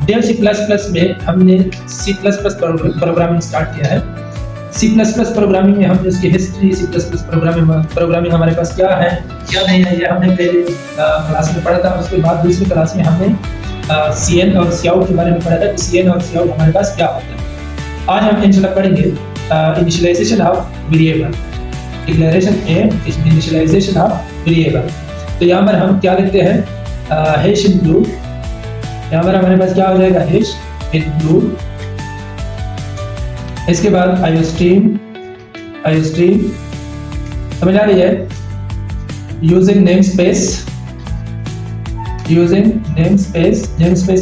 Dev C plus plus में हमने C plus plus programming start किया है। सी प्लस प्लस प्रोग्रामिंग में हमने उसकी history, C plus plus programming हमारे पास क्या है क्या नहीं है, ये हमने पहले क्लास में पढ़ा था। उसके बाद दूसरी क्लास में हमने सी एन और सी आउट के बारे में पढ़ा था कि सी एन और सी आउट हमारे पास क्या होता है। आज हम इंशाल्लाह पढ़ेंगे initialization of variable, declaration and initialization of variable. तो यहाँ पर हम क्या लिखते हैं, हैश इंक्लूड, यहाँ पर हमारे पास क्या हो जाएगा, हैश इंक्लूड। इसके बाद आईओस्ट्रीम समझ आ रही है, यूजिंग नेमस्पेस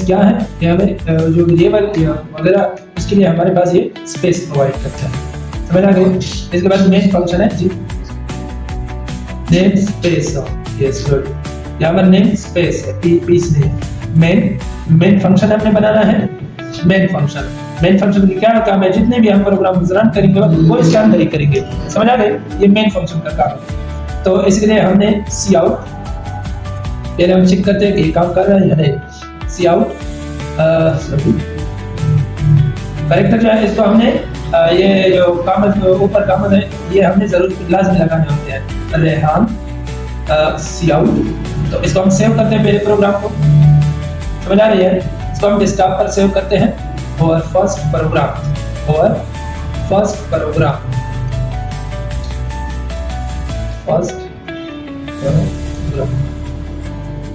क्या है, ये हमें जो वेरिएबल वगैरह उसके लिए हमारे पास ये स्पेस प्रोवाइड करता है। समझ आ गई। इसके बाद मेन फंक्शन है जी नेम स्पेस, यस गुड। यहाँ पर नेम स्पेस है, पीस नहीं, मेन फंक्शन हमने बनाना है। मेन फंक्शन की क्या काम है, जितने भी हम प्रोग्राम रन करेंगे वो इसके अंदर ही करेंगे। समझ आ गए, ये मेन फंक्शन का काम है। तो इसके लिए हमने सी आउट, पहले हम चेक करते हैं कि ये काम कर रहा है या नहीं। सी आउट कैरेक्टर जो है, इसको हमने ये जो कामत ऊपर कामत है ये हमने जरूर लाजमी लगाने होते हैं। रेहान सी आउट, तो इसको हम सेव करते हैं पहले प्रोग्राम को। समझ आ रही है। इसको हम डेस्कटॉप पर सेव करते हैं और फर्स्ट प्रोग्राम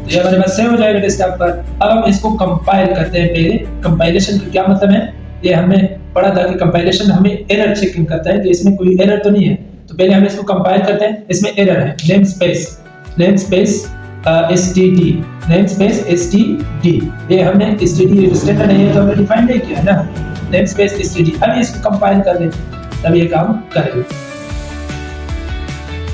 ये हमारे पास सेव हो जाएगा डेस्कटॉप पर। अब हम इसको कंपाइल करते हैं। पहले कंपाइलेशन का क्या मतलब है, ये हमने पढ़ा था कि कंपाइलेशन हमें एरर चेकिंग करता है कि इसमें कोई एरर तो नहीं है। तो पहले हम इसको कंपाइल करते हैं, इसमें एरर है, नेमस्पेस std, ये हमने std स्टैंडर्ड है, ये तो हमने डिफाइन नहीं किया है ना, नेमस्पेस std। अब इसको कंपाइल कर दें तब ये काम करेगा।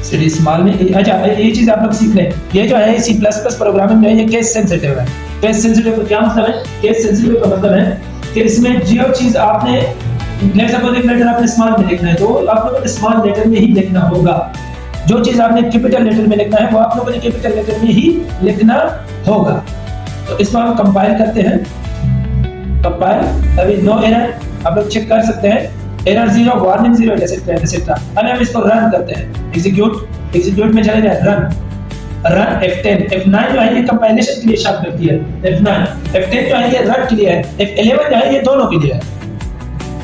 std स्मॉल में, अच्छा ये चीज आप लोग सीख लें, ये जो है सी प्लस प्लस प्रोग्रामिंग में ये केस सेंसिटिव है। केस सेंसिटिव का क्या मतलब है, केस सेंसिटिव का मतलब है कि इसमें जो चीज आपने लेट सपोज एक लेटर आपने स्मॉल में लिखना है तो आप लोगों को स्मॉल लेटर में ही लिखना होगा। जो चीज आपने कैपिटल लेटर में लिखना है वो आप लोगों ने कैपिटल लेटर में ही लिखना होगा। तो इसको हम कंपाइल करते हैं, कंपाइल, अभी नो एरर, आप लोग चेक कर सकते हैं, एरर 0, वार्निंग 0, एटसेट्रा। अब हम इसको रन करते हैं, एग्जीक्यूट में चले जाए, रन F10, F9 जो है ये कंपाइलेशन के लिए शब्द करती है, F9, F10 जो है ये रन के लिए है, F11 जो है ये दोनों के लिए है।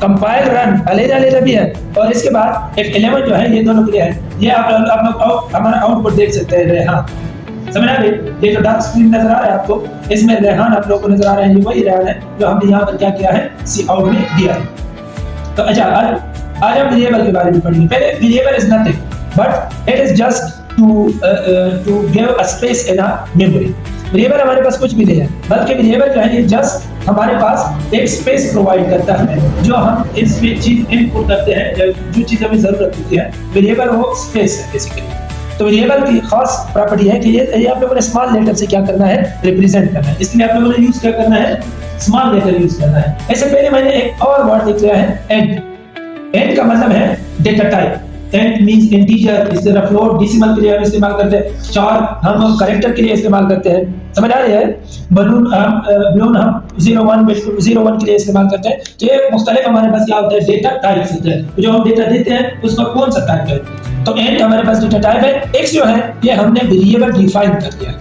कंपाइल रन अलग भी है, और इसके बाद F11 जो है ये दोनों के लिए है। ये आप लोग हमारा आउटपुट देख सकते हैं, रेहान। समझ आ गई। ये जो डार्क स्क्रीन नजर आ रहा है आपको, इसमें रेहान आप लोगों को नजर आ रहा है, ये वही रेहान है जो हमने यहाँ पर क्या किया है, सी आउट में दिया है। तो अच्छा आज हम वेरिएबल के बारे में पढ़ेंगे। पहले variable is nothing but it is just to give a space in a memory। Variable हमारे पास कुछ भी नहीं है, बल्कि वेरिएबल जो है ये जस्ट हमारे पास एक स्पेस प्रोवाइड करता है। जो हम इसमें चीज इनपुट करते हैं, जो चीज हमें जरूरत होती है, वेरिएबल वो स्पेस है बेसिकली। तो वेरिएबल की खास प्रॉपर्टी है कि ये आप लोगों ने स्मॉल लेटर से क्या करना है, रिप्रेजेंट करना है। इसलिए आप लोगों ने यूज क्या करना है, स्मॉल लेटर यूज करना है। ऐसे पहले मैंने एक और वर्ड लिख लिया है, एंड का मतलब है data type. int means integer, इस तरह फ्लोट, डेसिमल के लिए हम इस्तेमाल करते हैं, चार हम कैरेक्टर के लिए इस्तेमाल करते हैं। समझ आ रही है। बलून हम 01 के लिए इस्तेमाल करते हैं। तो ये मुख्तलिफ हमारे पास क्या होता है, डेटा टाइप्स होते हैं। जो हम डेटा देते हैं उसका कौन सा टाइप है, तो int हमारे पास डेटा टाइप है। x जो है ये हमने वेरिएबल डिफाइन कर लिया है,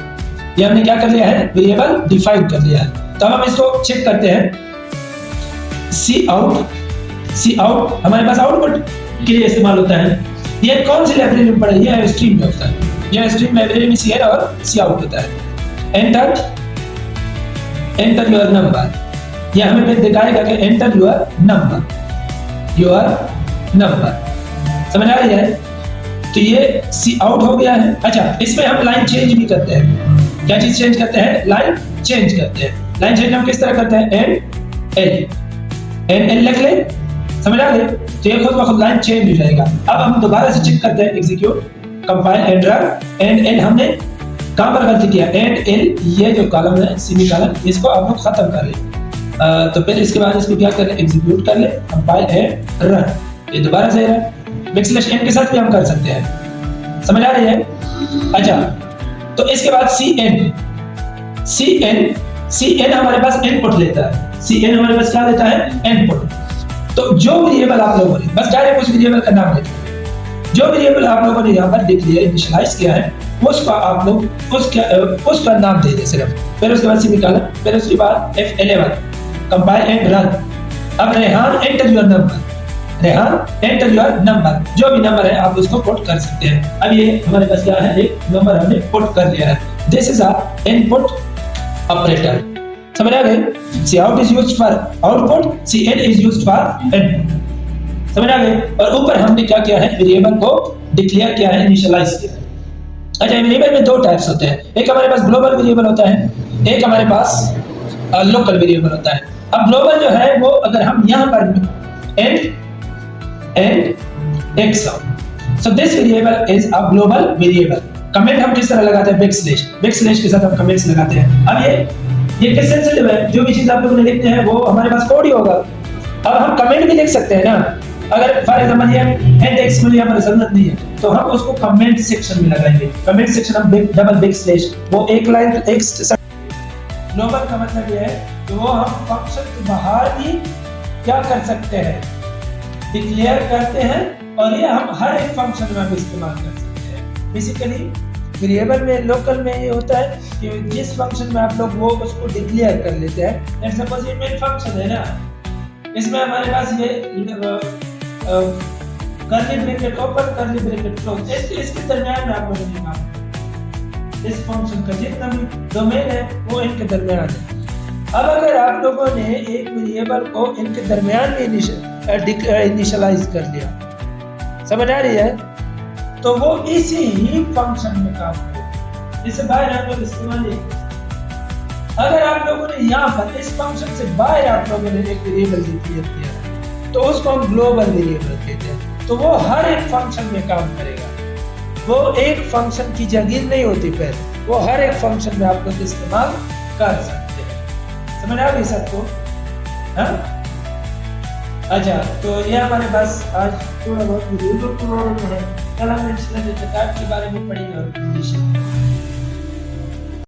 ये हमने क्या कर लिया है, वेरिएबल डिफाइन कर लिया है। तो हम इसको चेक करते हैं, सी आउट हमारे पास आउटपुट के लिए इस्तेमाल होता है। ये कौन सी लाइब्रेरी में पढ़ा है, ये स्ट्रीम में होता है, ये स्ट्रीम लाइब्रेरी में सी और सी आउट होता है। एंटर योर नंबर, ये हमें दिखाएगा कि एंटर योर नंबर। समझ आ रही है। तो ये सी आउट हो गया है। अच्छा, इसमें हम लाइन चेंज भी करते हैं। क्या चीज चेंज करते हैं, लाइन चेंज करते हैं। लाइन चेंज हम किस तरह करते हैं, एल लिख ले, समझ आ गए। तो ये खुद ब खुद लाइन चेंज हो जाएगा। अब हम दोबारा से चेक करते हैं, execute, compile, and run. And L हमने कहां पर गलती किया, एंड एल ये जो कॉलम है, सेमीकोलन, इसको आप लोग खत्म कर ले। तो फिर इसके बाद इसको क्या कर ले, एग्जीक्यूट कर ले, कंपाइल एंड रन। ये दोबारा से है, बैकस्लैश एन के साथ भी हम कर सकते हैं। समझ आ रही है। अच्छा, तो इसके बाद सी एन सी एन हमारे पास इनपुट लेता है, सी एन हमारे पास क्या लेता है, इनपुट। तो जो वेरिएबल आप लोगों ने बस डायरेक्ट उस वेरिएबल का नाम लेते हैं, जो वेरिएबल आप लोगों ने यहाँ पर डिक्लेयर इनिशियलाइज किया है उसका आप लोग उसका नाम दे दे सिर्फ, फिर उसके बाद सी निकाला, फिर उसके बाद F11 कंपाइल एंड रन। अब Rehan enter your number, Rehan enter your number, जो भी नंबर है आप उसको पुट कर सकते हैं। अब ये हमारे पास क्या है, एक नंबर हमने पुट कर लिया है। This is a input operator, समझ आ गए। C out is used for output, C in is used for input, समझ आ गए। और ऊपर हमने क्या किया है, वेरिएबल को डिक्लेयर किया है, इनिशियलाइज किया है। अच्छा, वेरिएबल में दो टाइप्स होते हैं, एक हमारे पास ग्लोबल वेरिएबल होता है, एक हमारे पास लोकल वेरिएबल होता है। अब ग्लोबल जो है वो अगर हम यहाँ पर and x, so this variable is a global variable. Comment हम किस तरह लगाते हैं, बैक स्लैश के साथ हम कमेंट्स लगाते हैं। अब ये किस सेंसिटिव है, जो भी चीज आप लोगों ने लिखते हैं वो हमारे पास कोड ही होगा। अब हम कमेंट भी लिख सकते हैं ना, अगर फॉर एग्जांपल ये एंड एक्स मुझे यहाँ पर जरूरत नहीं है तो हम उसको कमेंट सेक्शन में लगाएंगे। कमेंट सेक्शन हम डबल बैक स्लैश, वो एक लाइन टेक्स्ट। ग्लोबल का मतलब ये है कि वो हम फंक्शन के बाहर भी क्या कर सकते हैं, डिक्लेयर करते हैं, और ये हम हर एक फंक्शन में इस्तेमाल कर सकते हैं। बेसिकली वेरिएबल में, लोकल में ये होता है कि जिस फंक्शन में आप लोग वो उसको डिक्लेयर कर लेते हैं। लेट्स सपोज ये मेन फंक्शन है ना, इसमें हमारे पास ये curly bracket open, curly bracket close, इसके दरमियान में आप लोगों ने काम, इस फंक्शन का जितना भी डोमेन है वो इनके दरमियान है। अब अगर आप लोगों ने एक वेरिएबल को इनके दरमियान में इनिशियलाइज कर लिया, समझ आ रही है, तो वो इसी ही फंक्शन में काम करेगा, इससे बाहर आप लोग इस्तेमाल नहीं करेंगे। अगर आप लोगों ने यहाँ पर इस फंक्शन से बाहर आप लोगों ने एक वेरिएबल डिक्लेयर किया तो उसको हम ग्लोबल वेरिएबल कहते हैं। तो वो हर एक फंक्शन में काम करेगा, वो एक फंक्शन की जागीर नहीं होती, फिर वो हर एक फंक्शन में आप लोग इस्तेमाल कर सकते हैं। समझ आ गई सबको? हाँ, अच्छा, तो ये हमारे पास आज थोड़ा बहुत वेरिएबल के बारे में है। कल हम के बारे में पढ़ेंगे और कंडीशन।